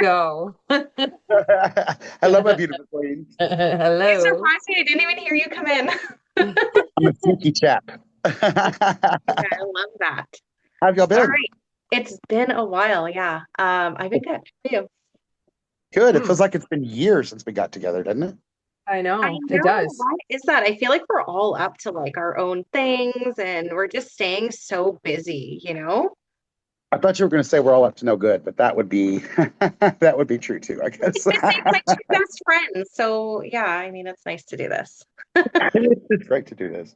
go. I love my beautiful queen. You Hello. surprised me. I didn't even hear you come in. I'm a sneaky chap. Okay, I love that. How have y'all All been? right. It's been a while, yeah. I've been good. How are you? Good. It feels Hmm. like it's been years since we got together, doesn't it? I I know it know. does. Why is that? I feel like we're all up to like our own things and we're just staying so busy, you know? I thought you were going to say we're all up to no good, but that would be that would be true too, I Like guess. missing my two best friends. So yeah, I mean, it's nice to do this. It's great to do this.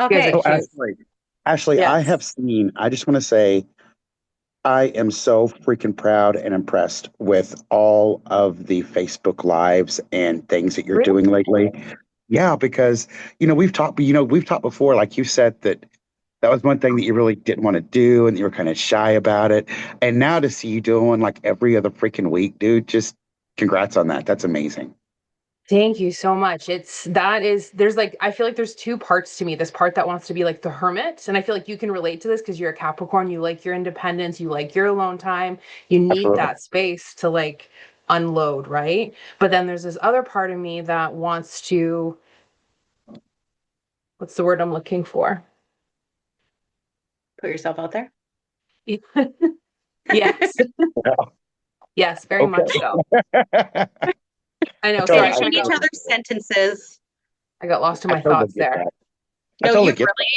You guys are Oh, Okay. cute. Ashley, I have Yes. seen. I just want to say I am so freaking proud and impressed with all of the Facebook lives and things that you're doing Really? lately. Yeah, because we've talked before, like you said that that was one thing that you really didn't want to do and you were kind of shy about it. And now to see you doing like every other freaking week, dude, just congrats on that. That's amazing. Thank you so much. There's like, I feel like there's two parts to me. This part that wants to be like the hermit. And I feel like you can relate to this because you're a Capricorn. You like your independence. You like your alone time. You need Absolutely. that space to like unload, right? But then there's this other part of me that wants to, what's the word I'm looking for? Put yourself out there. Yes. Yeah. Yes, very Okay. much so. I I know. Sorry, I Finishing each totally, other's sentences. I got lost in I my totally thoughts get there. that. I No, totally you've get that. really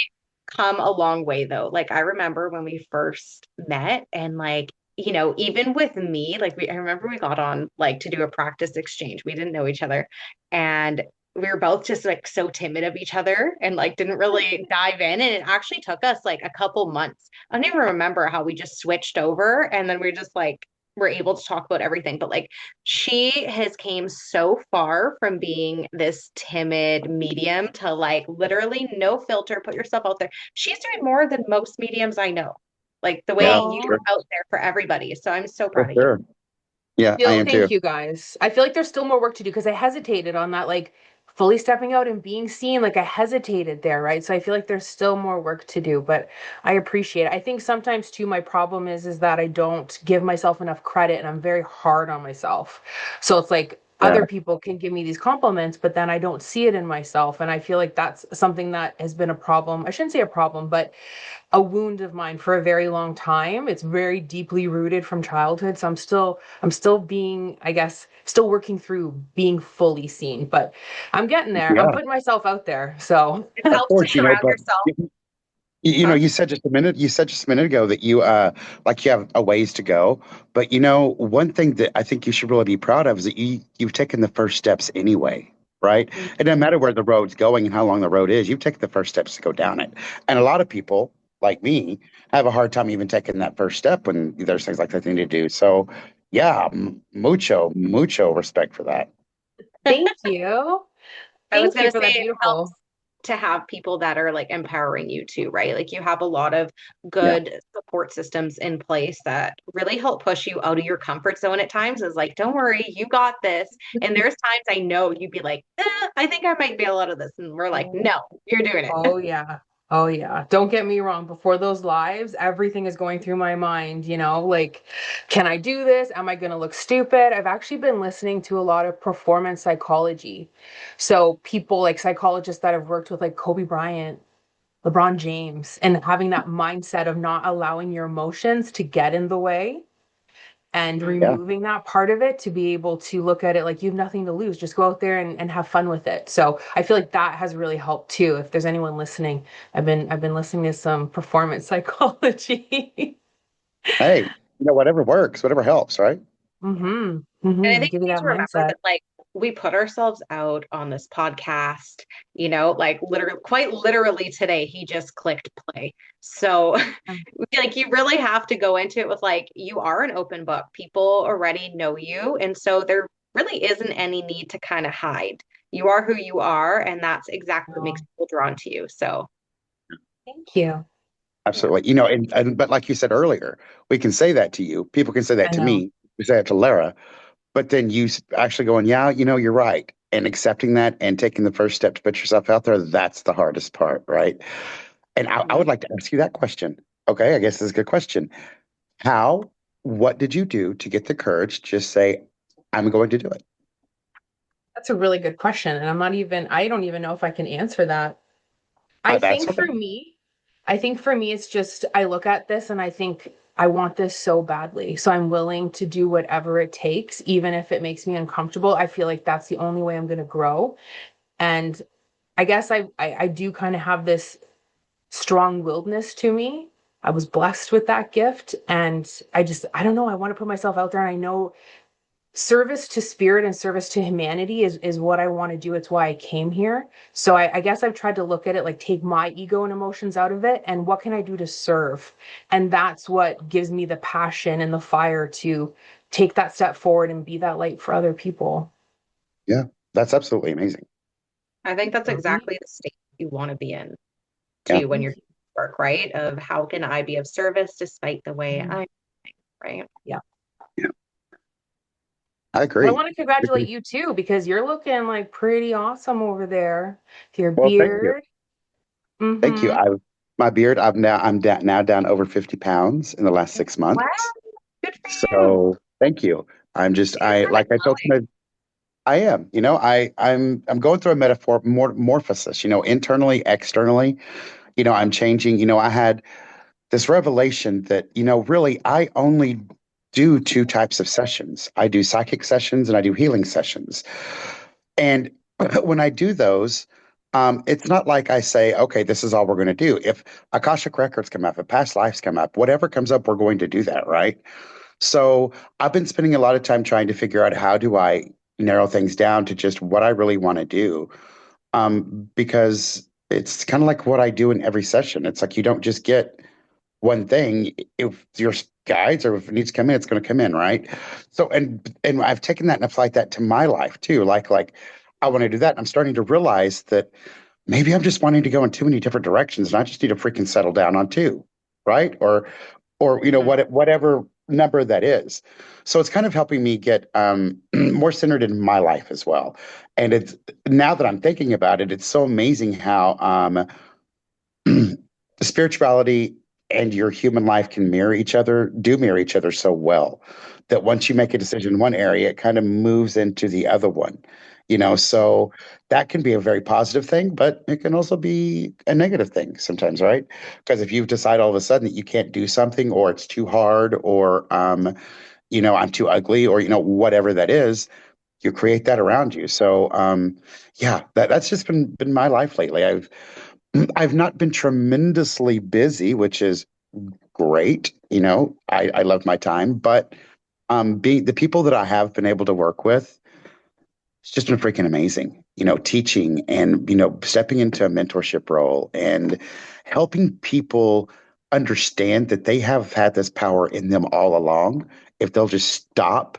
come a long way though. Like I remember when we first met and like, even with me, like I remember we got on like to do a practice exchange. We didn't know each other and we were both just like so timid of each other and like didn't really dive in. And it actually took us like a couple months. I don't even remember how we just switched over and then we just like were able to talk about everything. But like she has came so far from being this timid medium to like literally no filter, put yourself out there. She's doing more than most mediums I know, like the way Yeah, you Oh. sure. are out there for everybody. So I'm so For proud of you. sure. Yeah, I am too. Thank you guys. I feel like there's still more work to do because I hesitated on that, like fully stepping out and being seen. Like I hesitated there, right? So I feel like there's still more work to do, but I appreciate it. I think sometimes too, my problem is that I don't give myself enough credit and I'm very hard on myself. So it's like Yeah. other people can give me these compliments, but then I don't see it in myself. And I feel like that's something that has been a problem. I shouldn't say a problem, but a wound of mine for a very long time. It's very deeply rooted from childhood. So I'm still being, I guess, still working through being fully seen, but I'm getting there. I'm Yeah, putting myself out there. So It of helps to course, surround but yourself. you Huh? you said just a minute ago that you like you have a ways to go, but one thing that I think you should really be proud of is that you've taken the first steps anyway, right? It doesn't matter where the road's going and how long the road is, you've taken the first steps to go down it. And a lot of people like me have a hard time even taking that first step when there's things like that they need to do. So yeah, mucho respect for that. thank you. I was Thank you gonna for say that it helps beautiful. to have people that are like empowering you too, right? Like you have a lot of Yeah. good support systems in place that really help push you out of your comfort zone at times. Is like, don't worry, you got this. And there's times I know you'd be like, I think I might be a lot of this. And we're like, Oh, no, you're doing it. oh yeah. Oh yeah. Don't get me wrong. Before those lives, everything is going through my mind, like, can I do this? Am I going to look stupid? I've actually been listening to a lot of performance psychology. So people like psychologists that have worked with like Kobe Bryant, LeBron James, and having that mindset of not allowing your emotions to get in the way and Mhm. Yeah. removing that part of it to be able to look at it like you have nothing to lose. Just go out there and have fun with it. So I feel like that has really helped too. If there's anyone listening, I've been listening to some performance psychology. Hey, whatever works, whatever helps, right? Mm-hmm. And I Mm-hmm. think Give you you need that to remember mindset. that, like, we put ourselves out on this podcast, like literally, quite literally today, he just clicked play. So, like, you really have to go into it with, like, you are an open book. People already know you. And so there really isn't any need to kind of hide. You are who you are. And that's exactly what makes Oh, people drawn to you. So, thank you. yeah. Absolutely. And but like you said earlier, we can say that to you. People can say that I to know. me. We say that to Lara. But then actually going, yeah, you're right. And accepting that and taking the first step to put yourself out there, that's the hardest part, right? And I Yeah. would like to ask you that question. Okay, I guess this is a good question. How what did you do to get the courage to just say, I'm going to do it? That's a really good question. And I don't even know if I can answer that. I That's think okay. for me, I think for me, it's just I look at this and I think I want this so badly. So I'm willing to do whatever it takes, even if it makes me uncomfortable. I feel like that's the only way I'm going to grow. And I guess I do kind of have this strong-willedness to me. I was blessed with that gift. And I don't know, I want to put myself out there. And I know service to spirit and service to humanity is what I want to do. It's why I came here. So I guess I've tried to look at it like take my ego and emotions out of it and what can I do to serve? And that's what gives me the passion and the fire to take that step forward and be that light for other people. Yeah, that's absolutely amazing. I think that's Mhm. exactly the state you want to be in Yeah, too when you're doing work, right? Of how can I be of service despite the way Mhm. I'm, right? Yeah. yeah, I Well, I agree. want to I congratulate agree. you too because you're looking like pretty awesome over there with your Well, thank you. beard. Thank you. Mm-hmm. My beard, now down over 50 pounds in the last 6 months. Wow, good for you. So thank you. You're kind of Like I told glowing. somebody, I am, I'm going through a morphosis, internally, externally, I'm changing. I had this revelation that, really I only do two types of sessions. I do psychic sessions and I do healing sessions. And when I do those, it's not like I say, okay, this is all we're going to do. If Akashic records come up, if past lives come up, whatever comes up, we're going to do that, right? So I've been spending a lot of time trying to figure out how do I narrow things down to just what I really want to do. Because it's kind of like what I do in every session. It's like you don't just get one thing. If your guides or if it needs to come in, it's going to come in, right? So and I've taken that and applied that to my life too. Like I want to do that. And I'm starting to realize that maybe I'm just wanting to go in too many different directions, and I just need to freaking settle down on two, right? Or Mhm. whatever number that is. So it's kind of helping me get more centered in my life as well. And it's now that I'm thinking about it, it's so amazing how spirituality and your human life can mirror each other so well that once you make a decision in one area, it kind of moves into the other one. So that can be a very positive thing, but it can also be a negative thing sometimes, right? Because if you decide all of a sudden that you can't do something or it's too hard or I'm too ugly or whatever that is, you create that around you. So yeah, that's just been my life lately. I've not been tremendously busy, which is great. I love my time, but being the people that I have been able to work with, it's just been freaking amazing. Teaching and stepping into a mentorship role and helping people understand that they have had this power in them all along if they'll just stop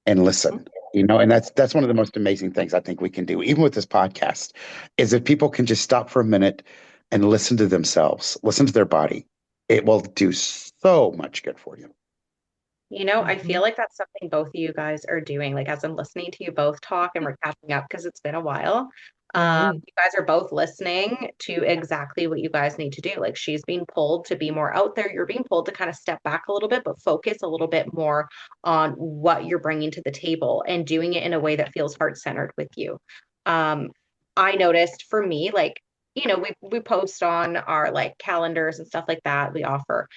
and listen. And that's one of the most amazing things I think we can do, even with this podcast, is if people can just stop for a minute and listen to themselves, listen to their body. It will do so much good for you. I Mhm. feel like that's something both of you guys are doing. Like, as I'm listening to you both talk and we're catching up because it's been a while, Mhm. you guys are both listening to exactly what you guys need to do. Like, she's being pulled to be more out there. You're being pulled to kind of step back a little bit, but focus a little bit more on what you're bringing to the table and doing it in a way that feels heart-centered with you. Um, I noticed for me, like, we post on our like calendars and stuff like that. We offer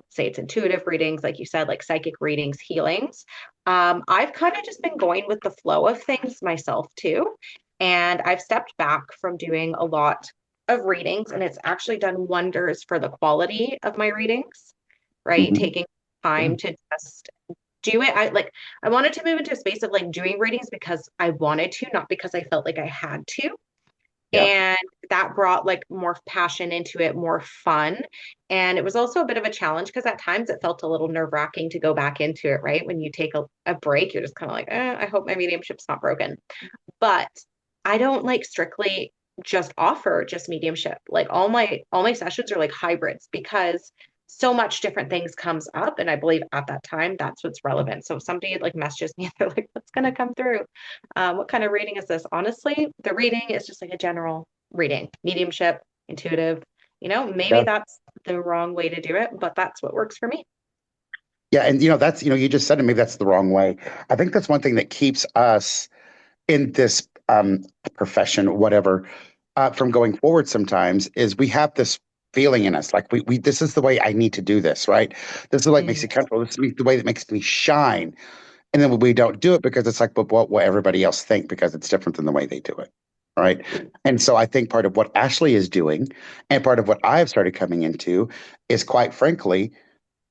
say it's intuitive readings, like you said, like psychic readings, healings. I've kind of just been going with the flow of things myself too. And I've stepped back from doing a lot of readings, and it's actually done wonders for the quality of my readings, right? Mhm. Taking Yeah. time to just do it. I wanted to move into a space of like doing readings because I wanted to, not because I felt like I had to. Yeah. And that brought like more passion into it, more fun. And it was also a bit of a challenge because at times it felt a little nerve-wracking to go back into it, right? When you take a break, you're just kind of like, I hope my mediumship's not broken. But I don't like strictly just offer just mediumship. Like all my sessions are like hybrids because so much different things comes up. And I believe at that time that's what's relevant. So if somebody like messages me, they're like, what's gonna come through? What kind of reading is this? Honestly, the reading is just like a general reading, mediumship, intuitive. Maybe Yeah. that's the wrong way to do it, but that's what works for me. Yeah, and that's you just said to me that's the wrong way. I think that's one thing that keeps us in this profession, whatever, from going forward sometimes is we have this feeling in us like we this is the way I need to do this, right? This is what makes Mm. me comfortable. This is the way that makes me shine. And then we don't do it because it's like, but what everybody else think because it's different than the way they do it. Right. And so I think part of what Ashleigh is doing and part of what I've started coming into is quite frankly,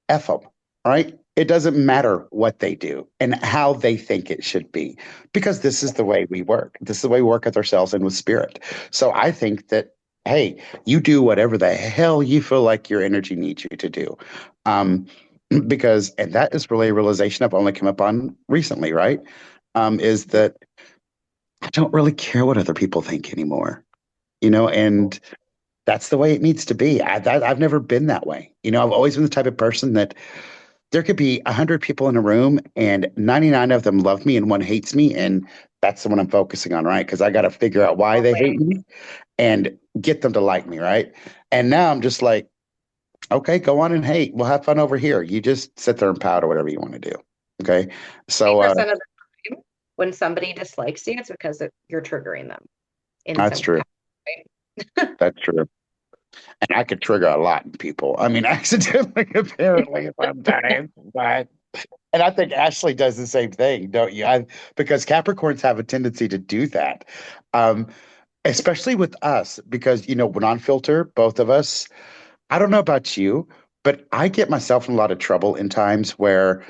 F them, right? It doesn't matter what they do and how they think it should be, because this is the way we work. This is the way we work with ourselves and with spirit. So I think that, hey, you do whatever the hell you feel like your energy needs you to do. Um, because, and that is really a realization I've only come up on recently, right? Is that I don't really care what other people think anymore, and that's the way it needs to be. I've never been that way. I've always been the type of person that there could be 100 people in a room and 99 of them love me and one hates me. And that's the one I'm focusing on, right? Because I got to figure out why they hate me and get them to like me, right? And now I'm just like, okay, go on and hate. We'll have fun over here. You just sit there and pout or whatever you want to do. Okay. So 80% of the time, when somebody dislikes you, it's because you're triggering them in that's some true. capacity. That's true. And I could trigger a lot in people. I mean, accidentally, apparently, sometimes. But and I think Ashleigh does the same thing, don't you? Because Capricorns have a tendency to do that, um, especially with us, because we're on filter, both of us. I don't know about you, but I get myself in a lot of trouble in times where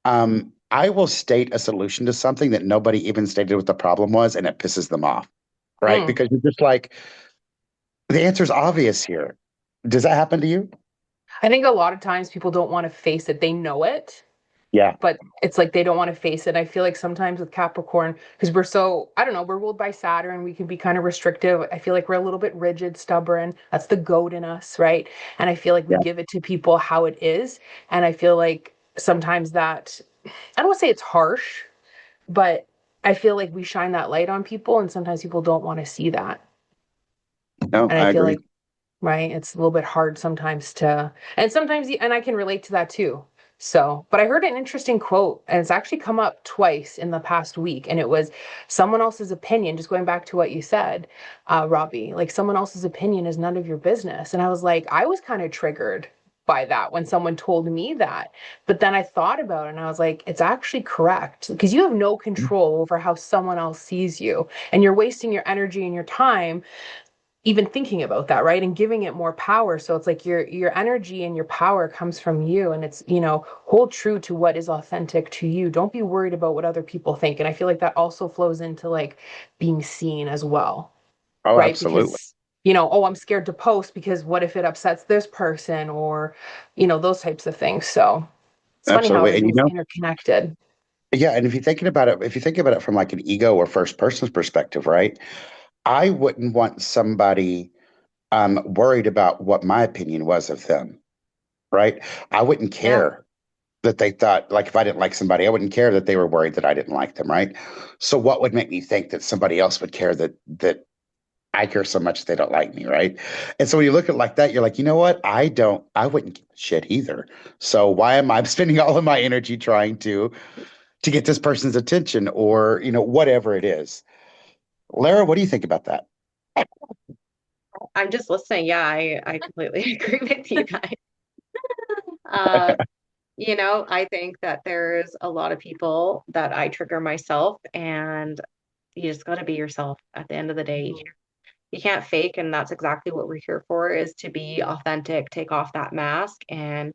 I will state a solution to something that nobody even stated what the problem was, and it pisses them off, right? Mm. Because you're just like, the answer's obvious here. Does that happen to you? I think a lot of times people don't want to face it. They know it, Yeah. but it's like they don't want to face it. I feel like sometimes with Capricorn, because we're so, I don't know, we're ruled by Saturn, we can be kind of restrictive. I feel like we're a little bit rigid, stubborn. That's the goat in us, right? And I feel like we Yeah. give it to people how it is. And I feel like sometimes that, I don't want to say it's harsh, but I feel like we shine that light on people, and sometimes people don't want to see that. No, And I I feel agree. like, right, it's a little bit hard sometimes to, and sometimes, and I can relate to that too. So, but I heard an interesting quote, and it's actually come up twice in the past week, and it was someone else's opinion, just going back to what you said, Robbie, like someone else's opinion is none of your business. And I was like, I was kind of triggered by that when someone told me that. But then I thought about it and I was like, it's actually correct because you have no control over how someone else sees you, and you're wasting your energy and your time even thinking about that, right, and giving it more power. So it's like your energy and your power comes from you, and it's, hold true to what is authentic to you. Don't be worried about what other people think. And I feel like that also flows into like being seen as well, Oh, right? absolutely. Because oh, I'm scared to post because what if it upsets this person, or those types of things. So it's funny how Absolutely. And everything's interconnected. yeah, and if you think about it from like an ego or first person's perspective, right? I wouldn't want somebody worried about what my opinion was of them, right? I wouldn't Yeah. care that they thought, like, if I didn't like somebody, I wouldn't care that they were worried that I didn't like them, right? So what would make me think that somebody else would care that I care so much they don't like me, right? And so when you look at it like that, you're like, you know what? I wouldn't give a shit either. So why am I spending all of my energy trying to get this person's attention or, whatever it is? Lara, what do you think about that? I'm just listening. Yeah, I completely agree with you guys. Uh, I think that there's a lot of people that I trigger myself, and you just got to be yourself at the end of the day. You can't fake, and that's exactly what we're here for, is to be authentic, take off that mask, and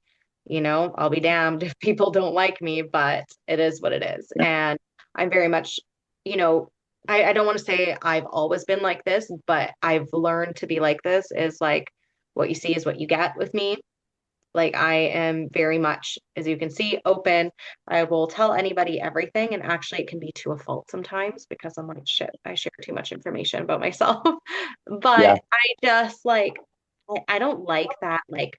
I'll be damned if people don't like me, but it is what it is. Yeah. And I'm very much, you know, I don't want to say I've always been like this, but I've learned to be like this, is like what you see is what you get with me. Like I am very much, as you can see, open. I will tell anybody everything, and actually it can be to a fault sometimes because I'm like, shit, I share too much information about myself. Yeah. But I just like I don't like that, like,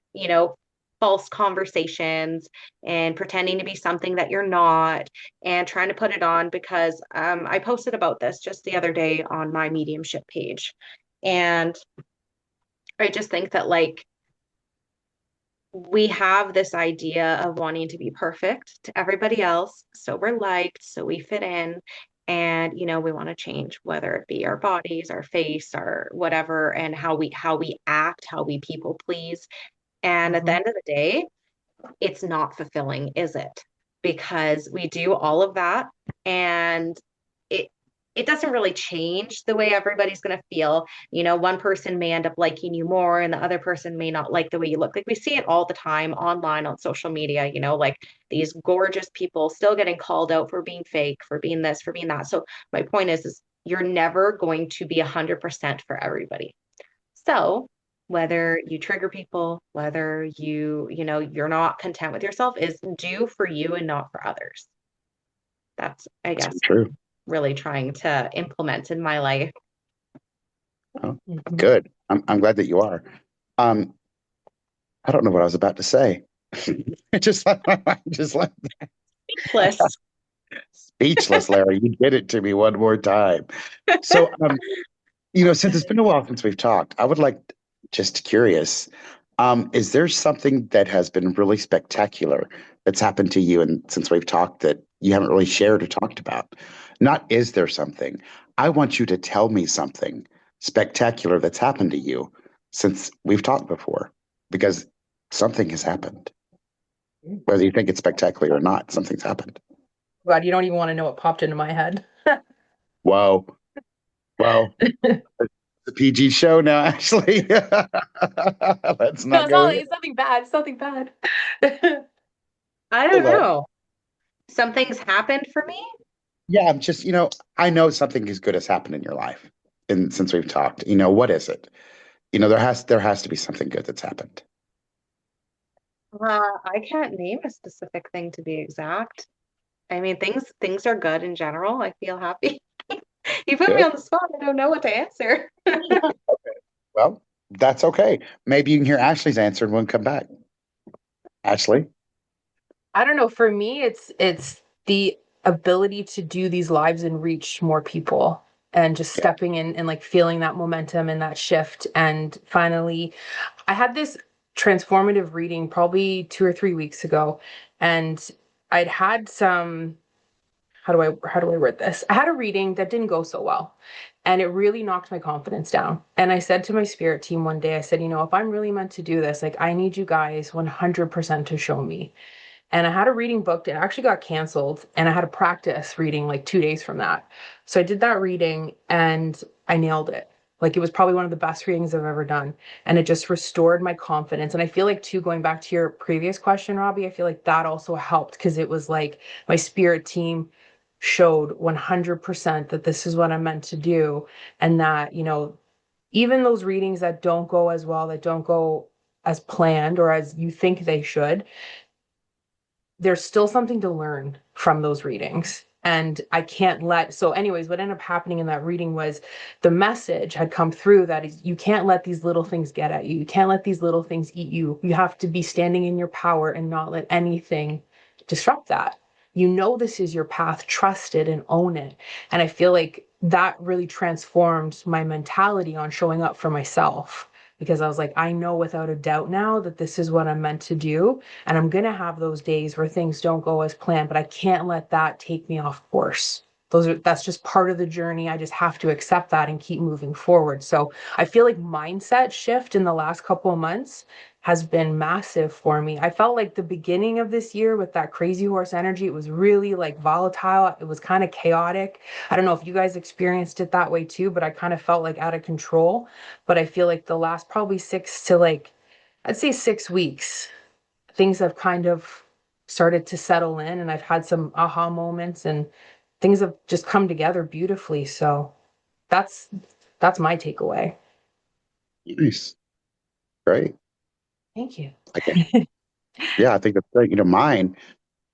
false conversations and pretending to be something that you're not and trying to put it on because I posted about this just the other day on my mediumship page. And I just think that like we have this idea of wanting to be perfect to everybody else. So we're liked, so we fit in. And, we want to change, whether it be our bodies, our face, our whatever, and how we act, how we people please. And at the Mhm. end of the day, it's not fulfilling, is it? Because we do all of that and it it doesn't really change the way everybody's going to feel. One person may end up liking you more and the other person may not like the way you look. Like we see it all the time online on social media, like these gorgeous people still getting called out for being fake, for being this, for being that. So my point is you're never going to be 100% for everybody. So whether you trigger people, whether you're not content with yourself is do for you and not for others. That's, I That's guess, true. really trying to implement in my life. Oh, Mhm. good. I'm glad that you are. Um, I don't know what I was about to say. It just just left Plus, speechless, Larry. You did it to me one more time. So, since it's been a while since we've talked, I would like, just curious, is there something that has been really spectacular that's happened to you and since we've talked that you haven't really shared or talked about? Not is there something? I want you to tell me something spectacular that's happened to you since we've talked before, because something has happened. Whether you think it's spectacular or not, something's happened. God, you don't even want to know what popped into my head. Whoa. Well, the PG show now, Ashley. Let's No, not go there. it's nothing bad. It's nothing bad. I don't Hold on. know. Something's happened for me. Yeah, I'm just, I know something as good has happened in your life, and since we've talked, what is it? There has to be something good that's happened. I can't name a specific thing to be exact. I mean, things are good in general. I feel happy. You put me Good. on the spot. I don't know what to answer. Well, that's okay. Maybe you can hear Ashley's answer and we'll come back. Ashley? I don't know. For me, it's the ability to do these lives and reach more people and just Yeah. stepping in and like feeling that momentum and that shift. And finally, I had this transformative reading probably 2 or 3 weeks ago, and I'd had some how do I word this? I had a reading that didn't go so well, and it really knocked my confidence down. And I said to my spirit team one day, I said, if I'm really meant to do this, like I need you guys 100% to show me. And I had a reading booked. It actually got canceled. And I had a practice reading like 2 days from that. So I did that reading and I nailed it. Like it was probably one of the best readings I've ever done. And it just restored my confidence. And I feel like, too, going back to your previous question, Robbie, I feel like that also helped because it was like my spirit team showed 100% that this is what I'm meant to do. And that, even those readings that don't go as well, that don't go as planned or as you think they should, there's still something to learn from those readings. And I can't let, so, anyways, what ended up happening in that reading was the message had come through that is you can't let these little things get at you. You can't let these little things eat you. You have to be standing in your power and not let anything disrupt that. This is your path, trust it and own it. And I feel like that really transformed my mentality on showing up for myself because I was like, I know without a doubt now that this is what I'm meant to do. And I'm going to have those days where things don't go as planned, but I can't let that take me off course. That's just part of the journey. I just have to accept that and keep moving forward. So I feel like mindset shift in the last couple of months has been massive for me. I felt like the beginning of this year with that crazy horse energy, it was really like volatile. It was kind of chaotic. I don't know if you guys experienced it that way too, but I kind of felt like out of control. But I feel like the last probably I'd say 6 weeks, things have kind of started to settle in and I've had some aha moments and things have just come together beautifully. So that's that's my takeaway. Nice. Great. Thank you. I guess, yeah, I think that's great. Mine,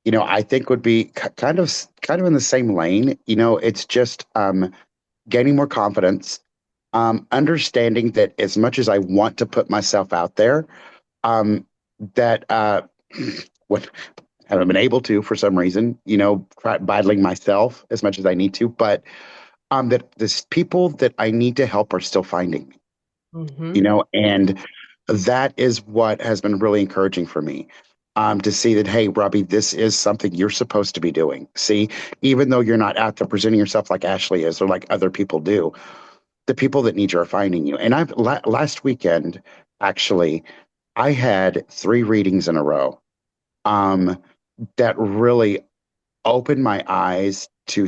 I think would be kind of in the same lane. It's just gaining more confidence, understanding that as much as I want to put myself out there, um, that what haven't been able to for some reason, battling myself as much as I need to, but that this people that I need to help are still finding me, Hmm. and that is what has been really encouraging for me. To see that, hey, Robbie, this is something you're supposed to be doing. See, even though you're not out there presenting yourself like Ashleigh is or like other people do, the people that need you are finding you. And last weekend, actually, I had 3 readings in a row um, that really opened my eyes to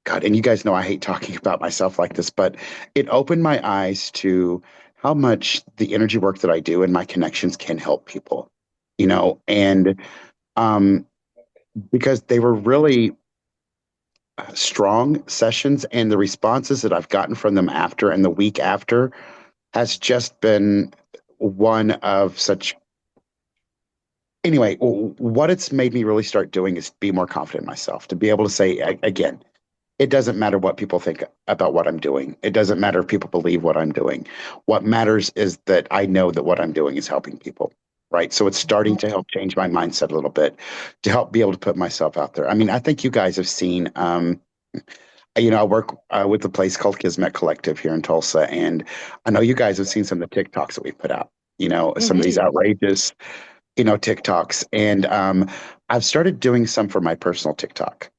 God. And you guys know I hate talking about myself like this, but it opened my eyes to how much the energy work that I do and my connections can help people, and um, because they were really strong sessions, and the responses that I've gotten from them after and the week after has just been one of such. Anyway, what it's made me really start doing is be more confident in myself, to be able to say, again, it doesn't matter what people think about what I'm doing. It doesn't matter if people believe what I'm doing. What matters is that I know that what I'm doing is helping people. Right. So it's starting to help change my mindset a little bit to help be able to put myself out there. I mean, I think you guys have seen, I work with a place called Kismet Collective here in Tulsa. And I know you guys have seen some of the TikToks that we put out, some of these Hmm. outrageous TikToks. And I've started doing some for my personal TikTok,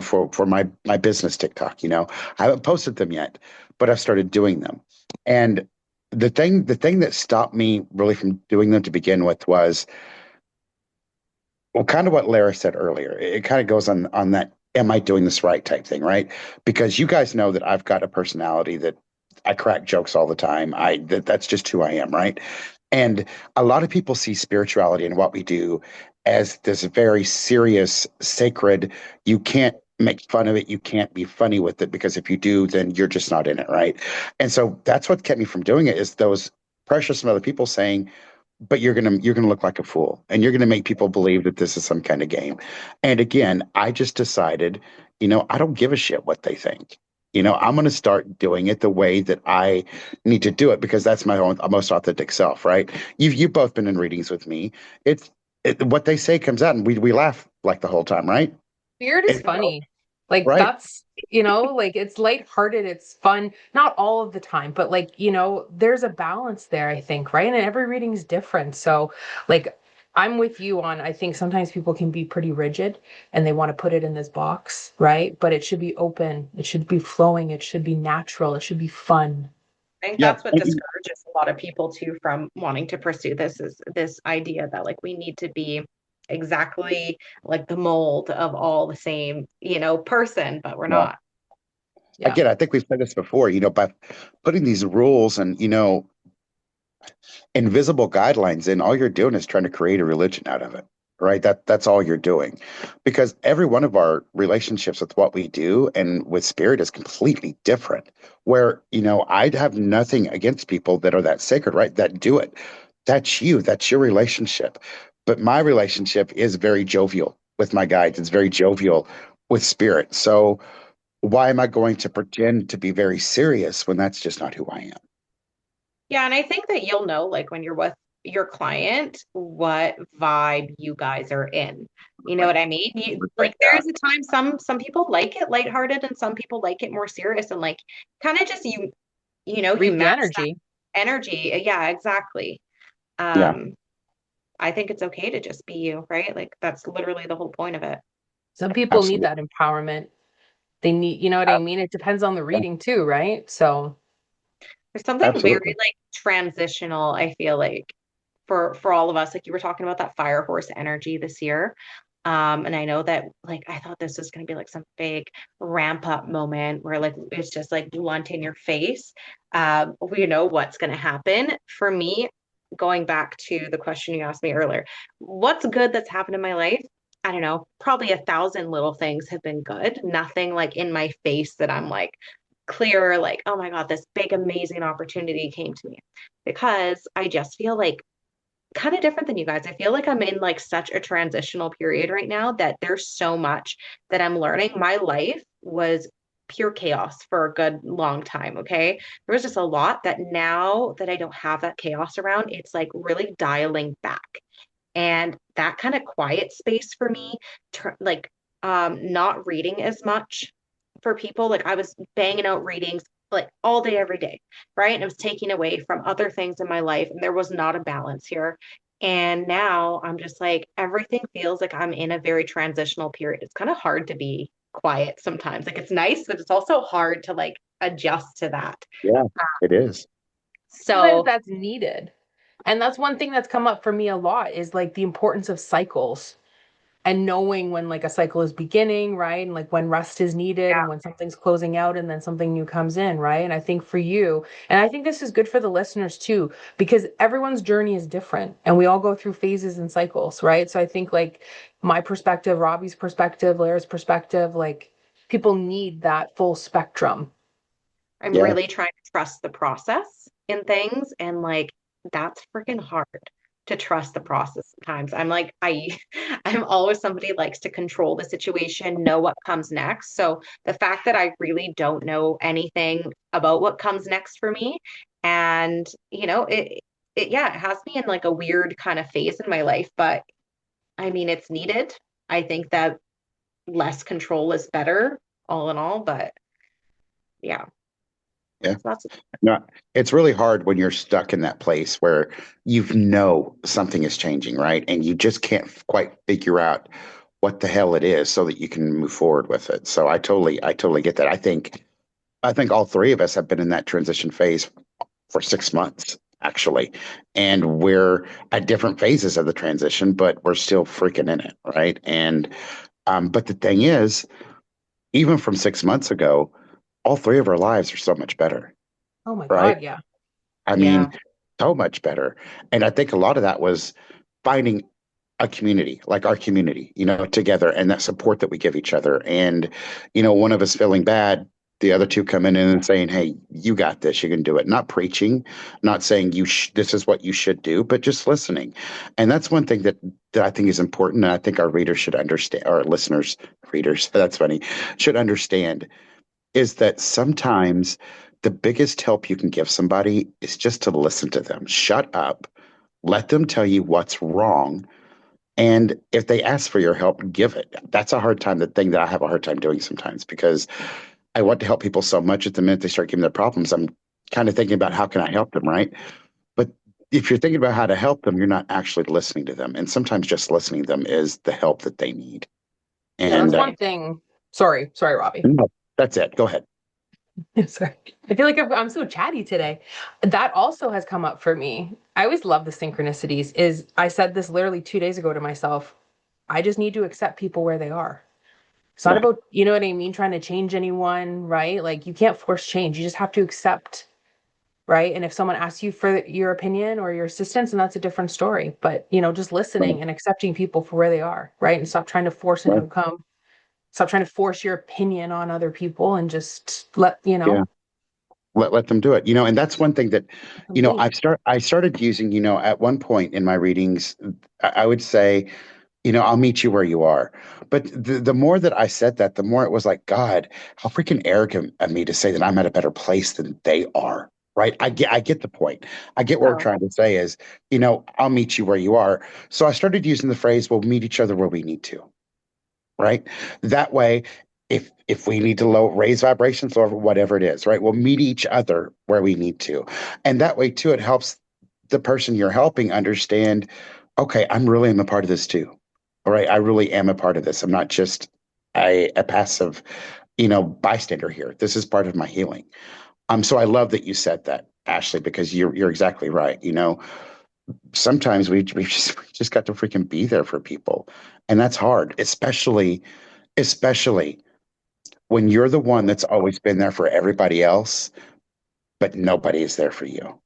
for my business TikTok. I haven't posted them yet, but I've started doing them. And the thing that stopped me really from doing them to begin with was, well, kind of what Lara said earlier. It kind of goes on that am I doing this right type thing, right? Because you guys know that I've got a personality that I crack jokes all the time. That's just who I am, right? And a lot of people see spirituality and what we do as this very serious, sacred, you can't make fun of it, you can't be funny with it, because if you do, then you're just not in it, right? And so that's what kept me from doing it, is those pressures from other people saying, but you're gonna look like a fool, and you're gonna make people believe that this is some kind of game. And again, I just decided, I don't give a shit what they think. I'm gonna start doing it the way that I need to do it, because that's my own most authentic self, right? You've both been in readings with me. What they say comes out, and we laugh like the whole time, right? Spirit is And, funny. Like right. that's, like it's lighthearted, it's fun, not all of the time, but like, there's a balance there, I think, right? And every reading is different. So, like I'm with you on, I think sometimes people can be pretty rigid and they want to put it in this box, right? But it should be open, it should be flowing, it should be natural, it should be fun. I think Yeah. that's what discourages a lot of people too from wanting to pursue this, is this idea that like we need to be exactly like the mold of all the same, person, but we're Yeah. not. Yeah. Again, I think we've said this before, by putting these rules and, invisible guidelines in, all you're doing is trying to create a religion out of it, right? That's all you're doing, because every one of our relationships with what we do and with spirit is completely different. Where I'd have nothing against people that are that sacred, right? That do it. That's you. That's your relationship. But my relationship is very jovial with my guides. It's very jovial with spirit. So why am I going to pretend to be very serious when that's just not who I am? Yeah, and I think that you'll know like when you're with your client what vibe you guys are in. You know Right. what I mean? Right. Like there's a time some people like it lighthearted and some people like it more serious, and like kind of just you Read the match that energy. energy. Yeah, exactly. Yeah. Um, I think it's okay to just be you, right? Like that's literally the whole point of it. Some people need Absolutely. that empowerment. They need, you know what I mean? It depends on the Yeah, reading too, right? So, There's something very absolutely. like transitional, I feel like, for all of us. Like you were talking about that fire horse energy this year. And I know that like I thought this was gonna be like some big ramp up moment where like it's just like blunt in your face. We know what's gonna happen. For me, going back to the question you asked me earlier, what's good that's happened in my life? I don't know, probably 1,000 little things have been good. Nothing like in my face that I'm like clear, like, oh my God, this big, amazing opportunity came to me. Because I just feel like kind of different than you guys. I feel like I'm in like such a transitional period right now that there's so much that I'm learning. My life was pure chaos for a good long time. Okay. There was just a lot that now that I don't have that chaos around, it's like really dialing back. And that kind of quiet space for me, like not reading as much for people. Like I was banging out readings like all day, every day, right? And it was taking away from other things in my life, and there was not a balance here. And now I'm just like, everything feels like I'm in a very transitional period. It's kind of hard to be quiet sometimes. Like it's nice, but it's also hard to like adjust to that. Yeah, it is. Sometimes So that's needed. And that's one thing that's come up for me a lot is like the importance of cycles and knowing when like a cycle is beginning, right? And like when rest is needed and when something's closing out and then something new comes in, right? And I think for you, and I think this is good for the listeners too, because everyone's journey is different and we all go through phases and cycles, right? So I think like my perspective, Robbie's perspective, Lara's perspective, like people need that full spectrum. I'm Yeah. really trying to trust the process in things, and like that's freaking hard to trust the process sometimes. I'm like I'm always somebody likes to control the situation, know what comes next. So the fact that I really don't know anything about what comes next for me, and it yeah, it has me in like a weird kind of phase in my life, but I mean it's needed. I think that less control is better all in all, but yeah. Yeah. So that's No, it's really hard when you're stuck in that place where you know something is changing, right? And you just can't quite figure out what the hell it is so that you can move forward with it. So I totally get that. I think all three of us have been in that transition phase for 6 months, actually. And we're at different phases of the transition, but we're still freaking in it, right? And but the thing is, even from 6 months ago, all three of our lives are so much better, Oh my right? God, yeah. I yeah. mean, so much better. And I think a lot of that was finding a community, like our community, together and that support that we give each other. And, one of us feeling bad, the other two coming in and saying, "Hey, you got this. You can do it." Not preaching, not saying this is what you should do, but just listening. And that's one thing that I think is important. And I think our readers should understand, our listeners, readers, that's funny, should understand is that sometimes the biggest help you can give somebody is just to listen to them. Shut up, let them tell you what's wrong. And if they ask for your help, give it. That's a hard time, the thing that I have a hard time doing sometimes because I want to help people so much at the minute they start giving their problems. I'm kind of thinking about how can I help them, right? But if you're thinking about how to help them, you're not actually listening to them. And sometimes just listening to them is the help that they need. Yeah, that's And one thing. Sorry, Robbie. no, that's it. Go ahead. Sorry. I feel like I'm so chatty today. That also has come up for me. I always love the synchronicities. Is I said this literally 2 days ago to myself. I just need to accept people where they are. It's not Yeah. about, you know what I mean, trying to change anyone, right? Like you can't force change. You just have to accept, right? And if someone asks you for your opinion or your assistance, and that's a different story. But, just Right. listening and accepting people for where they are, right? And stop trying to force an Right. outcome. Stop trying to force your opinion on other people and just let. Yeah. Let them do it. And that's one thing that, Complete. I started using, at one point in my readings, I would say, I'll meet you where you are. But the more that I said that, the more it was like, God, how freaking arrogant of me to say that I'm at a better place than they are. Right. I get the point. I get what we're Oh, trying to say is, I'll meet you where you are. So I started using the phrase, we'll meet each other where we need to. Right. That way, if we need to raise vibrations or whatever it is, right, we'll meet each other where we need to. And that way too, it helps the person you're helping understand, okay, I'm really am a part of this too. All right. I really am a part of this. I'm not just a passive, bystander here. This is part of my healing. So I love that you said that, Ashleigh, because you're exactly right. Sometimes we just got to freaking be there for people. And that's hard, especially when you're the one that's always been there for everybody else, but nobody is there for you,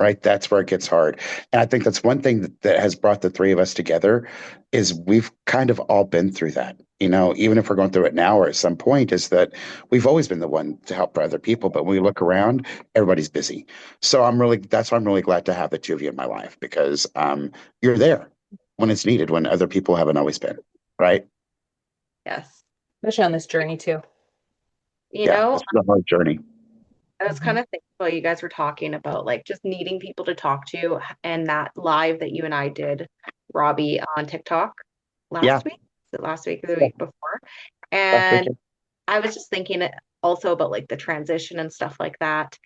right? That's where it gets hard. And I think that's one thing that has brought the three of us together is we've kind of all been through that. Even if we're going through it now or at some point, is that we've always been the one to help other people. But when we look around, everybody's busy. So that's why I'm really glad to have the two of you in my life because you're there when it's needed, when other people haven't always been, right? yes. Especially on this journey too. You Yeah, know, it's been a hard journey. I was kind Mhm. of thinking while you guys were talking about like just needing people to talk to, and that live that you and I did, Robbie, on TikTok Yeah, last week. Was it last week or the yeah, week before? last And weekend. I was just thinking also about like the transition and stuff like that.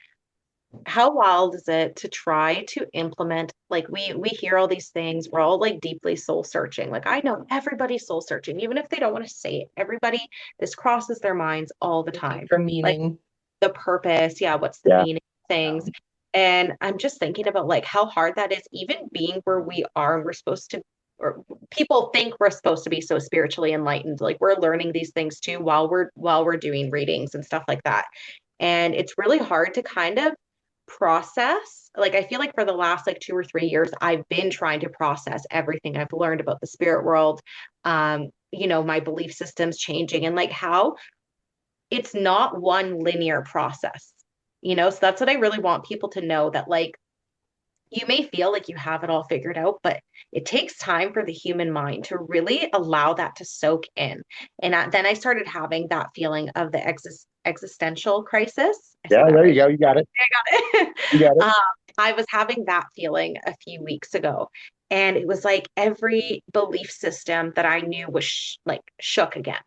How wild is it to try to implement, like we hear all these things, we're all like deeply soul searching. Like I know everybody's soul searching, even if they don't want to say it. Everybody, this crosses their minds all the Looking time. for Like meaning. the purpose, yeah, what's the Yeah. meaning of things? And I'm just thinking about like how hard that is, even being where we are and we're supposed to, or people think we're supposed to be so spiritually enlightened. Like we're learning these things too while we're doing readings and stuff like that. And it's really hard to kind of process. Like I feel like for the last like 2 or 3 years, I've been trying to process everything I've learned about the spirit world, my belief systems changing and like how it's not one linear process, so that's what I really want people to know, that like you may feel like you have it all figured out, but it takes time for the human mind to really allow that to soak in. And then I started having that feeling of the existential crisis. I said Yeah, that there you right. go. You got it. I got it. You got it. um, I was having that feeling a few weeks ago, and it was like every belief system that I knew was like shook again.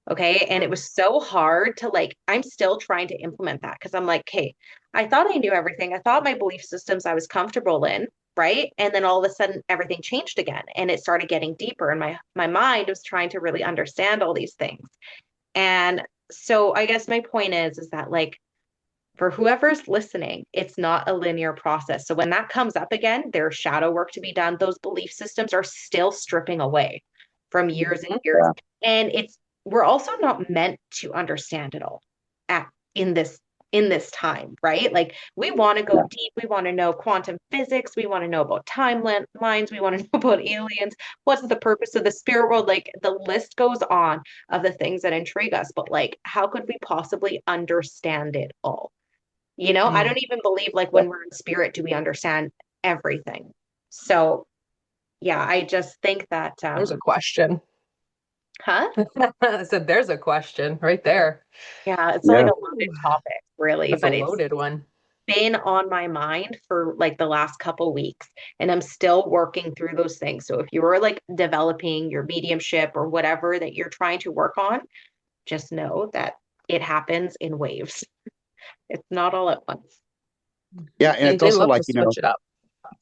Okay. And it was so hard to like, I'm still trying to implement that because I'm like, hey, I thought I knew everything. I thought my belief systems I was comfortable in. Right. And then all of a sudden everything changed again and it started getting deeper. And my mind was trying to really understand all these things. And so I guess my point is that like for whoever's listening, it's not a linear process. So when that comes up again, there's shadow work to be done. Those belief systems are still stripping away from years and Mhm. years. Yeah. And we're also not meant to understand it all at in this time, right? Like we want to go Yeah. deep. We want to know quantum physics. We want to know about timelines. We want to know about aliens. What's the purpose of the spirit world? Like the list goes on of the things that intrigue us. But like, how could we possibly understand it all? I Mm. don't even believe like Yeah. when we're in spirit, do we understand everything? So yeah, I just think that There's a question. huh? I said, there's a question right there. Yeah, it's like Yeah. a Ooh, loaded topic, really, that's a but it's loaded one. been on my mind for like the last couple weeks, and I'm still working through those things. So if you're like developing your mediumship or whatever that you're trying to work on, just know that it happens in waves. It's not all at once. Yeah. And it's They also love like, to switch it up.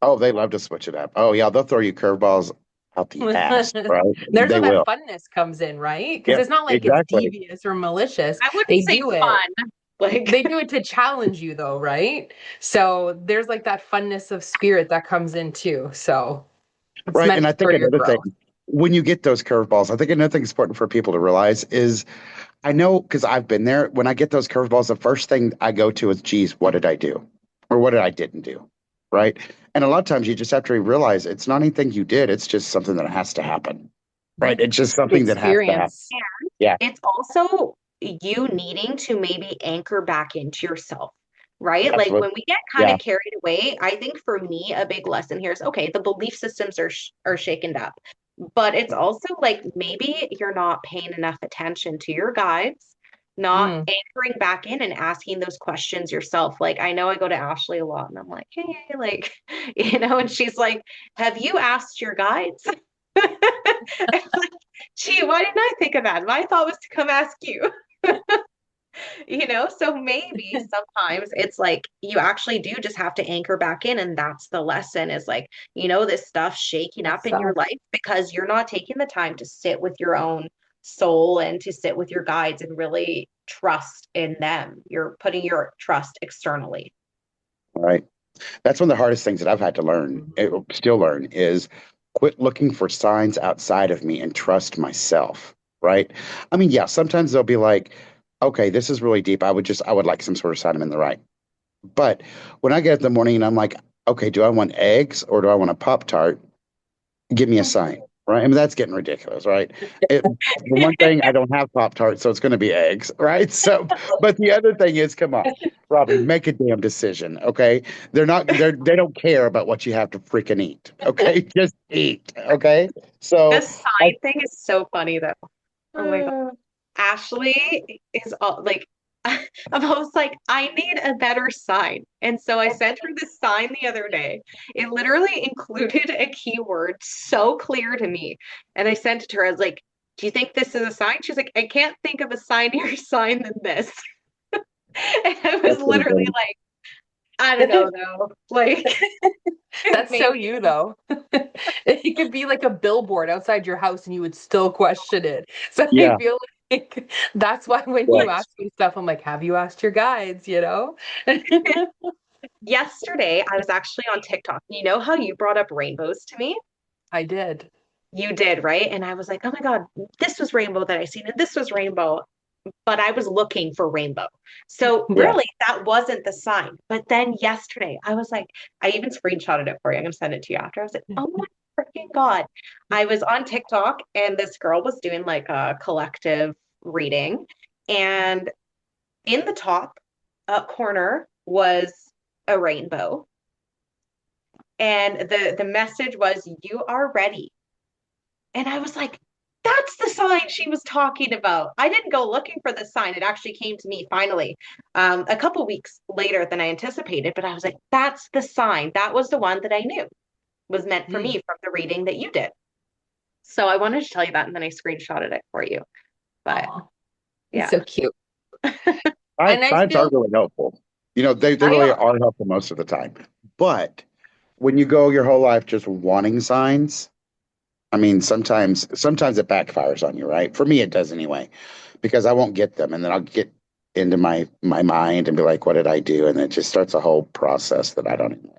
oh, they love to switch it up. Oh, yeah. They'll throw you curveballs out the ass, right? There's They where that will. funness comes in, right? Because Yeah, it's not like it's exactly. devious or malicious. I wouldn't They say do it. fun, like They do it to challenge you, though, right? So there's like that funness of spirit that comes in too. So it's Right. meant And I think for your another thing, growth. when you get those curveballs, I think another thing that's important for people to realize is I know because I've been there. When I get those curveballs, the first thing I go to is, geez, what did I do? Or what did I didn't do? Right. And a lot of times you just have to realize it's not anything you did. It's just something that has to happen. Right. It's just The something that has to happen. experience. Yeah, it's also you needing to maybe anchor back into yourself, right? Like absolutely. when we get kind Yeah. of carried away, I think for me, a big lesson here is okay, the belief systems are shaken up, but it's also like maybe you're not paying enough attention to your guides, not Mm. anchoring back in and asking those questions yourself. Like I know I go to Ashleigh a lot and I'm like, hey, like, and she's like, have you asked your guides? I'm like, gee, why didn't I think of that? My thought was to come ask you, So maybe sometimes it's like you actually do just have to anchor back in. And that's the lesson is like, this stuff shaking up in your Myself. life because you're not taking the time to sit with your own soul and to sit with your guides and really trust in them. You're putting your trust externally. Right. That's one of the hardest things that I've had to learn, Mhm. still learn, is quit looking for signs outside of me and trust myself. Right. I mean, yeah, sometimes they'll be like, okay, this is really deep. I would like some sort of sign I'm in the right. But when I get up in the morning and I'm like, okay, do I want eggs or do I want a Pop Tart? Give me a sign, right? I mean, that's getting ridiculous, right? For one thing, I don't have Pop Tarts, so it's going to be eggs, right? So, but the other thing is, come on, Robbie, make a damn decision, okay? They don't care about what you have to freaking eat, okay? Just eat, okay? The So, I, sign thing is so funny though. Oh my God. Ashley is all like, I'm always like, I need a better sign. And so I sent her this sign the other day. It literally included a keyword so clear to me. And I sent it to her. I was like, do you think this is a sign? She's like, I can't think of a signier sign than this. I was That's really literally funny. like, I don't know though. Like it That's so made you though. It could be like a billboard outside your house and you would still question it. So I Yeah. feel like that's why when you Right. ask me stuff, I'm like, have you asked your guides, you know? yesterday I was actually on TikTok. You know how you brought up rainbows to me? I did. You did, right? And I was like, oh my God, this was rainbow that I seen, and this was rainbow. But I was looking for rainbow. So Yeah. really, that wasn't the sign. But then yesterday, I was like, I even screenshotted it for you. I'm gonna send it to you after. I was like, oh my freaking God. I was on TikTok and this girl was doing like a collective reading. And in the top corner was a rainbow. And the message was, you are ready. And I was like, that's the sign she was talking about. I didn't go looking for the sign. It actually came to me finally, a couple weeks later than I anticipated. But I was like, that's the sign. That was the one that I knew was meant for me Mm. from the reading that you did. So I wanted to tell you that, and then I screenshotted it for you. But Oh, it's yeah, so cute. Signs, And I signs are feel really helpful. They I really are. are helpful most of the time. But when you go your whole life just wanting signs, I mean, sometimes it backfires on you, right? For me, it does anyway, because I won't get them, and then I'll get into my mind and be like, "What did I do?" And it just starts a whole process that I don't even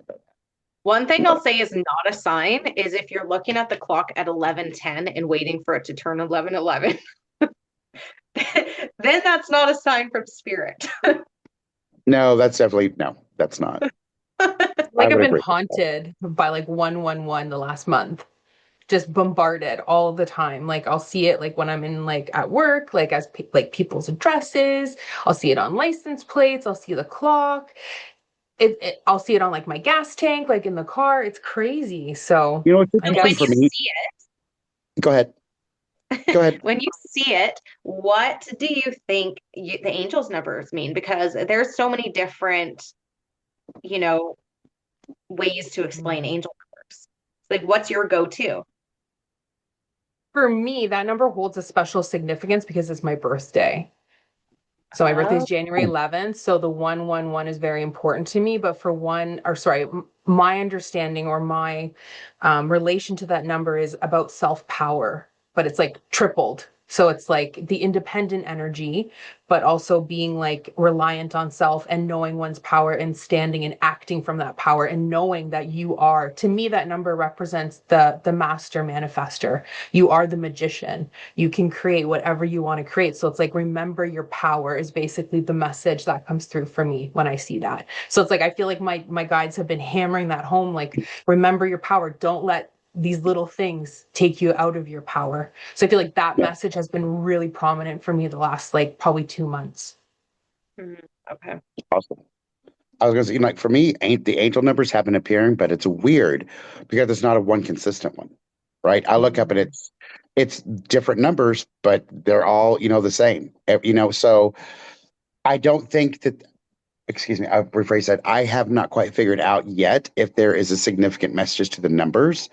One thing know. I'll say is not a sign is if you're looking at the clock at 11:10 and waiting for it to turn 11:11, then that's not a sign from spirit. No, that's definitely no, that's not. I like I've would been agree with that. haunted by like 111 the last month. Just bombarded all the time. Like I'll see it like when I'm in like at work, like as like people's addresses. I'll see it on license plates. I'll see the clock. I'll see it on like my gas tank, like in the car. It's crazy. So It's I So when interesting guess for you me. see Go ahead. Go it, ahead. when you see it, what do you think the angels numbers mean? Because there's so many different, you know, ways to explain mm, angel numbers. Like, what's your go-to? for me, that number holds a special significance because it's my birthday. So my birthday is Oh, January 11th. So the 111 is very important to me. But for one, or sorry, my understanding or my relation to that number is about self power, but it's like tripled. So it's like the independent energy, but also being like reliant on self and knowing one's power and standing and acting from that power and knowing that you are, to me, that number represents the master manifester. You are the magician. You can create whatever you want to create. So it's like, remember your power is basically the message that comes through for me when I see that. So it's like, I feel like my guides have been hammering that home. Like, remember your power. Don't let these little things take you out of your power. So I feel like that Yeah, message has been really prominent for me the last like probably 2 months. mhm, okay. awesome. I was gonna say, like for me, ain't the angel numbers have been appearing, but it's weird because it's not a one consistent one, right? I look up and Mm. it's different numbers, but they're all the same. So I don't think that. Excuse me, I'll rephrase that. I have not quite figured out yet if there is a significant message to the numbers,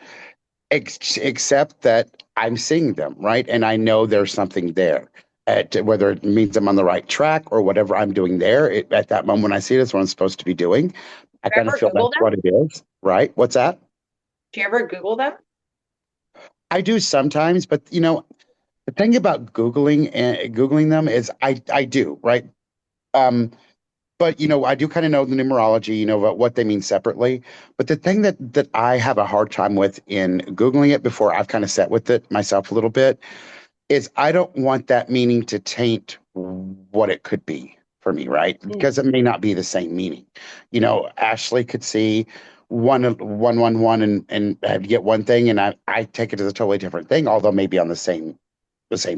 except that I'm seeing them, right? And I know there's something there. Whether it means I'm on the right track or whatever I'm doing there, at that moment when I see it, it's what I'm supposed to be doing. I Do you kind of ever feel Google that's them? what it is, right? What's that? Do you ever Google them? I do sometimes, but the thing about Googling them is I do, right? Um, but I do kind of know the numerology, about what they mean separately. But the thing that I have a hard time with in Googling it before I've kind of sat with it myself a little bit is I don't want that meaning to taint what it could be for me, right? Mm. Because it may not be the same meaning. Ashley could see 111 and get one thing, and I take it as a totally different thing, although maybe on the same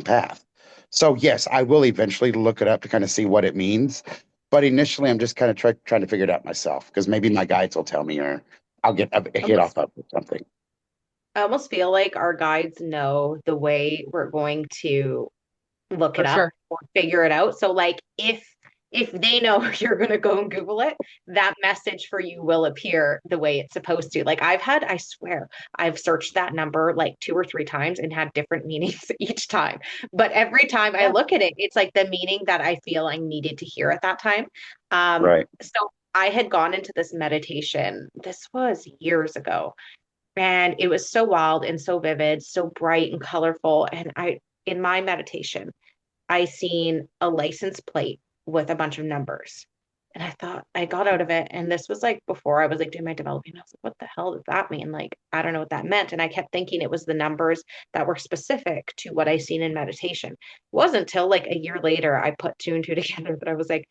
path. So yes, I will eventually look it up to kind of see what it means. But initially, I'm just kind of trying to figure it out myself because maybe my guides will tell me, or I'll get a hit off Almost, of something. I almost feel like our guides know the way we're going to look it For up sure. or figure it out. So like if they know you're going to go and Google it, that message for you will appear the way it's supposed to. Like I swear, I've searched that number like 2 or 3 times and had different meanings each time. But every time I Yeah. look at it, it's like the meaning that I feel I needed to hear at that time. Right. So I had gone into this meditation. This was years ago. And it was so wild and so vivid, so bright and colorful. And in my meditation, I seen a license plate with a bunch of numbers. And I thought I got out of it. And this was like before I was like doing my developing. I was like, what the hell does that mean? Like, I don't know what that meant. And I kept thinking it was the numbers that were specific to what I seen in meditation. It wasn't until like a year later I put two and two together that I was like,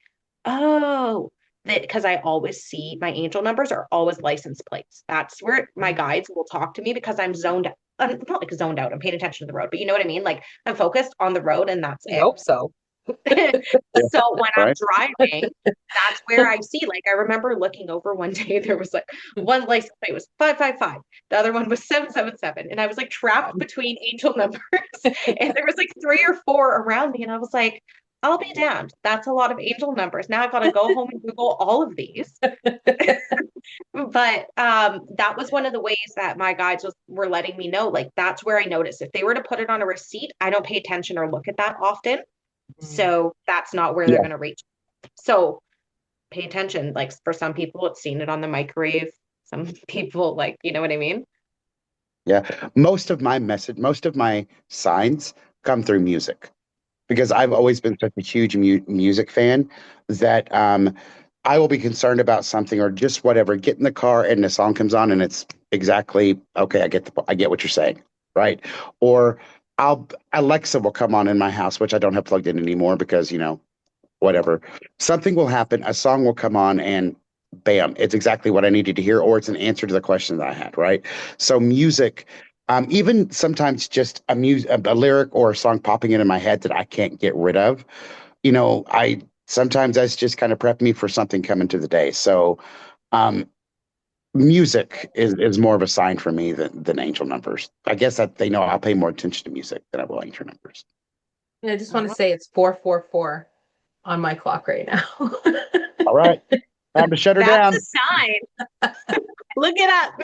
oh, that because I always see my angel numbers are always license plates. That's where my guides will talk to me because I'm zoned out. I'm not like zoned out. I'm paying attention to the road, but you know what I mean? Like I'm focused on the road and that's I it. hope so. Yeah. So when I'm Right. driving, that's where I see, like, I remember looking over one day, there was like one license plate was 555, the other one was 777. And I was like trapped between angel numbers. And there was like three or four around me. And I was like, I'll be damned. That's a lot of angel numbers. Now I've got to go home and Google all of these. But that was one of the ways that my guides were letting me know, like, that's where I noticed if they were to put it on a receipt, I don't pay attention or look at that often. Mm. So that's not where they're Yeah. going to reach. So pay attention. Like for some people, it's seen it on the microwave. Some people, like, you know what I mean? Yeah. Most of my signs come through music because I've always been such a huge music fan that I will be concerned about something or just whatever. Get in the car and the song comes on and it's exactly okay. I get what you're saying, right? Or Alexa will come on in my house, which I don't have plugged in anymore because whatever. Something will happen, a song will come on, and bam, it's exactly what I needed to hear, or it's an answer to the question that I had, right? So music, even sometimes just a lyric or a song popping into my head that I can't get rid of, I sometimes that's just kind of prep me for something coming to the day. So um, music is more of a sign for me than angel numbers. I guess that they know I'll pay more attention to music than I will angel numbers. And I just want to Oh, say it's 444 on my clock right now. All right, time to shut her that's a down. sign. Look it up.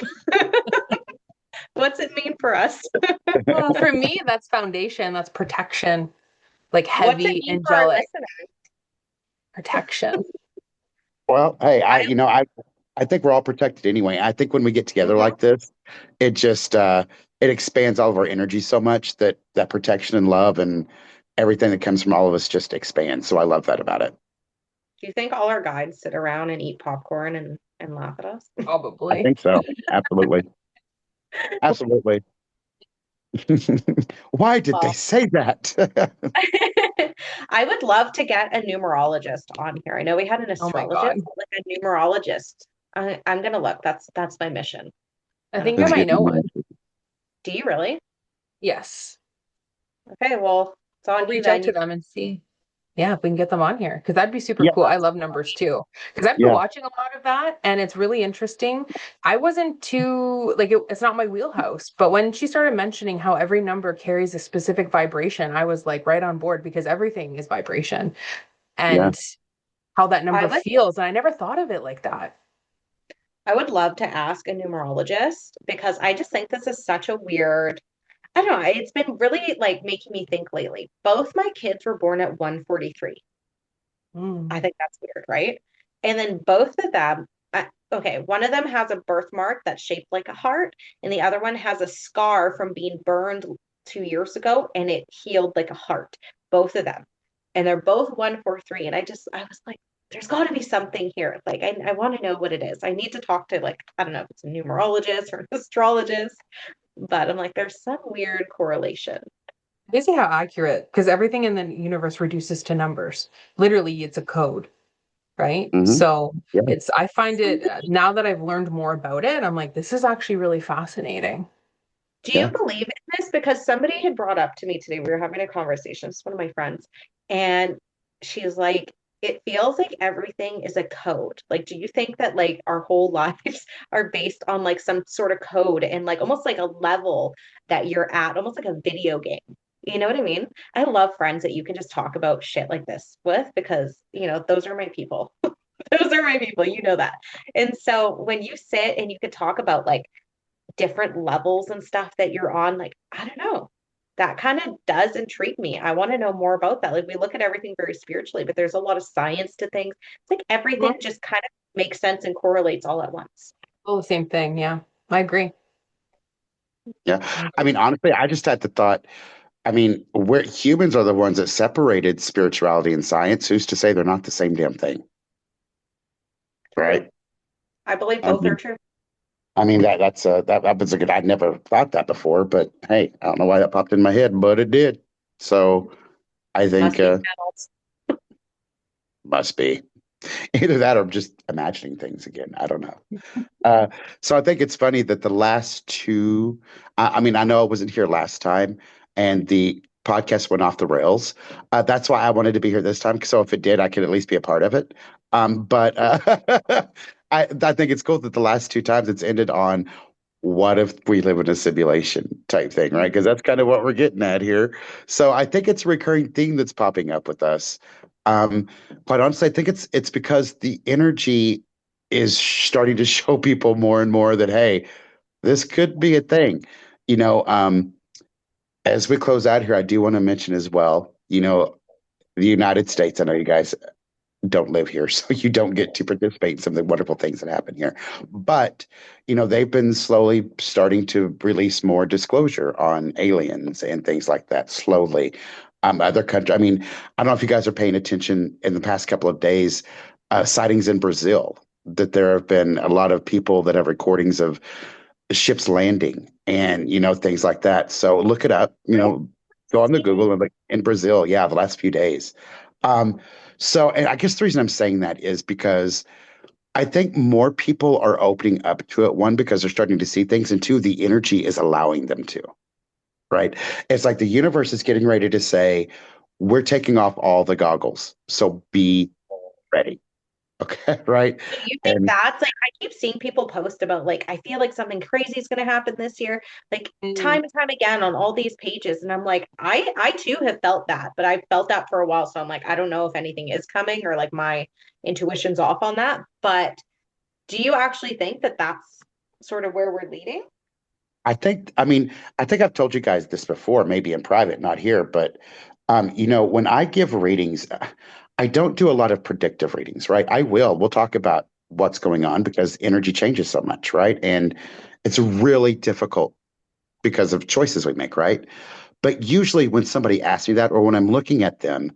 What's it mean for us? Well, for me, that's foundation, that's protection, like What's it heavy mean for our angelic listeners? protection. Well, hey, I I think we're all protected anyway. I think when we get together Mhm. like this, it just it expands all of our energy so much that that protection and love and everything that comes from all of us just expands. So I love that about it. Do you think all our guides sit around and eat popcorn and laugh at us? I Probably. think so. Absolutely. Absolutely. Why did they Well, say that? I would love to get a numerologist on here. I know we had an Oh my God. astrologist, but like a numerologist. I'm gonna look. That's my mission. I I don't think I Let's know. might get know one. Do you really? Yes. Okay, well, it's I'll on you reach out then. to them and see. Yeah, if we can get them on here, because that'd be super Yeah, cool. I love numbers too. Because I've been yeah, watching a lot of that and it's really interesting. I wasn't too, like, it's not my wheelhouse, but when she started mentioning how every number carries a specific vibration, I was like right on board because everything is vibration yeah. and how that I number would feels. And I never thought of it like that. I would love to ask a numerologist because I just think this is such a weird, I don't know, it's been really like making me think lately. Both my kids were born at 143. I Mm. think that's weird, right? And then both of them, okay, one of them has a birthmark that's shaped like a heart, and the other one has a scar from being burned 2 years ago, and it healed like a heart. Both of them. And they're both 143. And I was like, there's got to be something here. Like, I want to know what it is. I need to talk to, like, I don't know if it's a numerologist or an astrologist, but I'm like, there's some weird correlation. Crazy how accurate, because everything in the universe reduces to numbers. Literally, it's a code, right? Hmm. So Yeah, I find it now that I've learned more about it, I'm like, this is actually really fascinating. Do you yeah. believe in this? Because somebody had brought up to me today, we were having a conversation, it's one of my friends, and she's like, it feels like everything is a code. Like, do you think that like our whole lives are based on like some sort of code and like almost like a level that you're at, almost like a video game? You know what I mean? I love friends that you can just talk about shit like this with because, those are my people. Those are my people, you know that. And so when you sit and you could talk about like different levels and stuff that you're on, like, I don't know. That kind of does intrigue me. I want to know more about that. Like we look at everything very spiritually, but there's a lot of science to things. It's like everything Mhm. just kind of makes sense and correlates all at once. All the same thing. Yeah, I agree. Yeah. I I agree. mean, honestly, I just had the thought, I mean, we're humans are the ones that separated spirituality and science. Who's to say they're not the same damn thing, True. right? I believe I both are mean, true. that was a good. I'd never thought that before, but hey, I don't know why that popped in my head, but it did. So I think Must be channels. must be either that or just imagining things again. I don't know. Uh, so I think it's funny that the last two, I mean, I know I wasn't here last time and the podcast went off the rails. That's why I wanted to be here this time. So if it did, I could at least be a part of it. But I think it's cool that the last two times it's ended on what if we live in a simulation type thing, right? Because that's kind of what we're getting at here. So I think it's a recurring theme that's popping up with us. Um, quite honestly, I think it's because the energy is starting to show people more and more that hey, this could be a thing. You know, as we close out here, I do want to mention as well, the United States. I know you guys don't live here, so you don't get to participate in some of the wonderful things that happen here. But, they've been slowly starting to release more disclosure on aliens and things like that slowly. Other country, I mean, I don't know if you guys are paying attention in the past couple of days, sightings in Brazil, that there have been a lot of people that have recordings of ships landing and, things like that. So look it up, go on the Google and like in Brazil, yeah, the last few days. Um, and I guess the reason I'm saying that is because I think more people are opening up to it. One, because they're starting to see things, and two, the energy is allowing them to, right? It's like the universe is getting ready to say, we're taking off all the goggles. So be ready. Okay. Right. Do you think And that's like, I keep seeing people post about like, I feel like something crazy is going to happen this year, like Mm. time and time again on all these pages. And I'm like, I too have felt that, but I've felt that for a while. So I'm like, I don't know if anything is coming or like my intuition's off on that. But do you actually think that that's sort of where we're leading? I mean, I think I've told you guys this before, maybe in private, not here, but when I give readings, I don't do a lot of predictive readings, right? We'll talk about what's going on because energy changes so much, right? And it's really difficult because of choices we make, right? But usually when somebody asks me that or when I'm looking at them,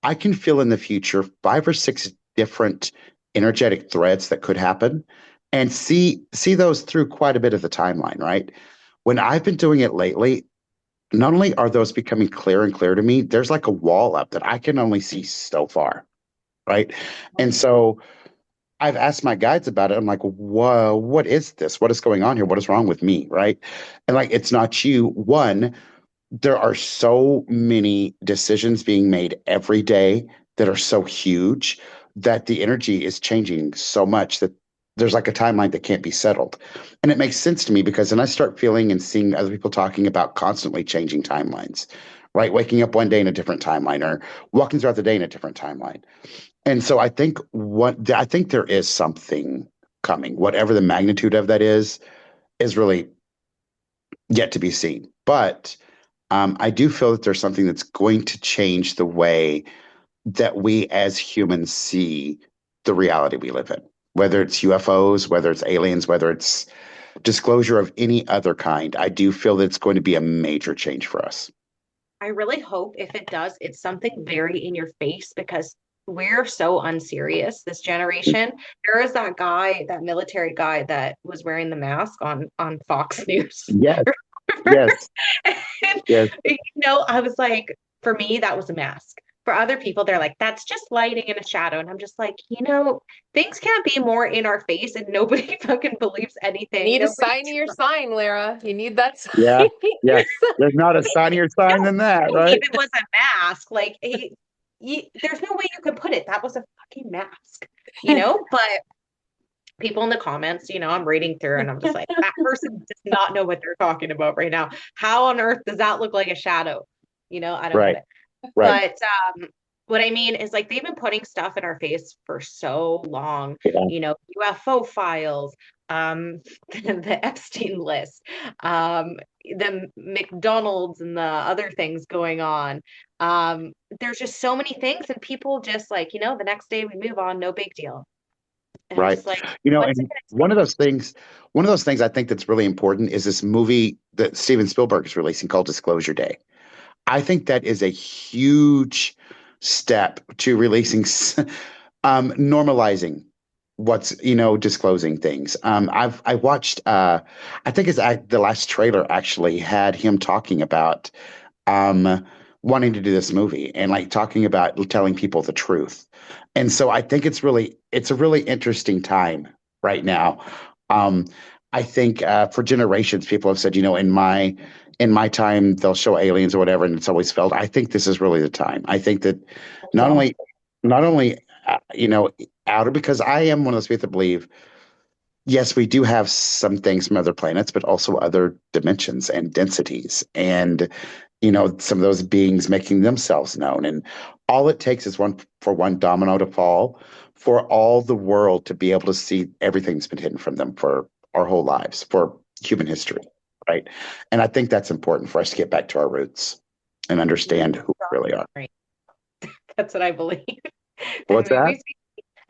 I can feel in the future 5 or 6 different energetic threads that could happen and see those through quite a bit of the timeline, right? When I've been doing it lately, not only are those becoming clear and clear to me, there's like a wall up that I can only see so far, right? And so I've asked my guides about it. I'm like, whoa, what is this? What is going on here? What is wrong with me? Right. And like, it's not you. One, there are so many decisions being made every day that are so huge that the energy is changing so much that there's like a timeline that can't be settled. And it makes sense to me because then I start feeling and seeing other people talking about constantly changing timelines, right? Waking up one day in a different timeline or walking throughout the day in a different timeline. And so I think there is something coming. Whatever the magnitude of that is really yet to be seen. But I do feel that there's something that's going to change the way that we as humans see the reality we live in, whether it's UFOs, whether it's aliens, whether it's disclosure of any other kind. I do feel that it's going to be a major change for us. I really hope if it does, it's something very in your face because we're so unserious, this generation. There is that guy, that military guy that was wearing the mask on Fox News. Yes, Remember? yes, And, yes. I was like, for me, that was a mask. For other people, they're like, that's just lighting and a shadow. And I'm just like, things can't be more in our face and nobody fucking believes You anything. need a Nobody sign of your sign, Lara. You need that sign Yeah, of yeah. your sign. There's not a signier sign no, than that, if right? it was a mask, like there's no way you could put it. That was a fucking mask. But people in the comments, I'm reading through and I'm just like, that person does not know what they're talking about right now. How on earth does that look like a shadow? I don't get Right. it. Right. But what I mean is like they've been putting stuff in our face for so long, Yeah. UFO files, the Epstein list, the McDonald's and the other things going on. There's just so many things, and people just like, the next day we move on, no big deal. And I'm Right. just like, what's it And gonna take? one of those things I think that's really important is this movie that Steven Spielberg is releasing called Disclosure Day. I think that is a huge step to releasing, normalizing what's, disclosing things. I watched, I think the last trailer actually had him talking about um, wanting to do this movie and like talking about telling people the truth. And so I think it's a really interesting time right now. Um, I think for generations, people have said, in my time, they'll show aliens or whatever, and it's always failed. I think this is really the time. I think that not Well, only, not only, outer, because I am one of those people that believe yes, we do have some things from other planets, but also other dimensions and densities. And, some of those beings making themselves known. And all it takes is one domino to fall for all the world to be able to see everything that's been hidden from them for our whole lives, for human history. Right. And I think that's important for us to get back to our roots and understand who we really are. That's what I believe. And What's that?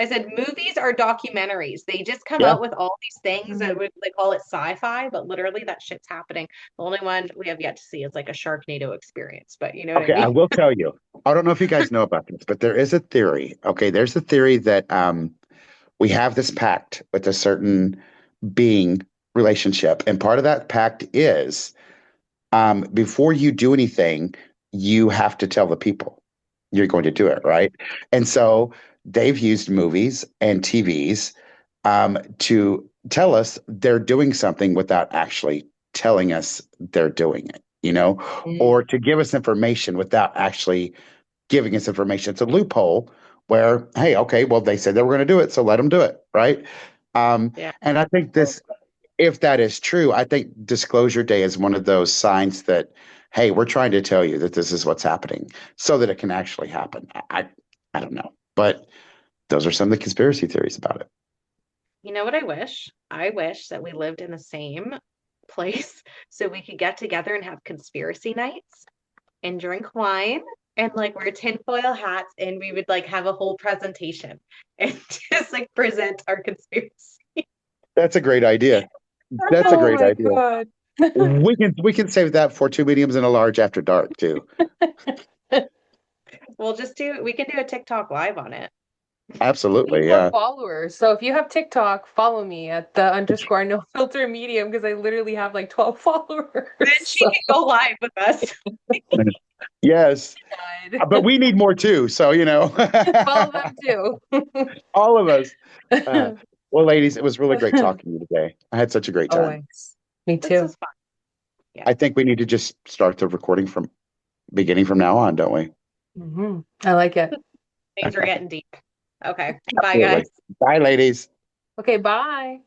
I said movies are documentaries. They just come Yeah. out with all these things that mhm. they call it sci-fi, but literally that shit's happening. The only one we have yet to see is like a Sharknado experience, but you know what I Okay, I mean? will tell you. I don't know if you guys know about this, but there is a theory. Okay, there's a theory that we have this pact with a certain being relationship, and part of that pact is before you do anything, you have to tell the people you're going to do it, right? And so they've used movies and TVs to tell us they're doing something without actually telling us they're doing it, or Mm. to give us information without actually giving us information. It's a loophole where, hey, okay, well, they said they were going to do it, so let them do it, right? Um, Yeah. and I think if that is true, I think Disclosure Day is one of those signs that, hey, we're trying to tell you that this is what's happening so that it can actually happen. I don't know, but those are some of the conspiracy theories about it. You know what I wish? I wish that we lived in the same place so we could get together and have conspiracy nights and drink wine and like wear tinfoil hats and we would like have a whole presentation and just like present our conspiracy. That's a great idea. That's a Oh great my idea. God. We can save that for two mediums and a large after dark too. We can do a TikTok live on it. We need Absolutely, more yeah. followers. So if you have TikTok, follow me at the underscore no filter medium because I literally have like 12 followers. Then she So can go live with us. Yes, but God. we need more too. So Follow them too. all of us. Uh, well, ladies, it was really great talking to you today. I had such a great time. Always. Me This too. was fun. Yeah. I think we need to just start the recording from beginning from now on, don't we? I like it. Things are getting deep. Okay. Bye, Absolutely. guys. Bye, ladies. Okay, bye.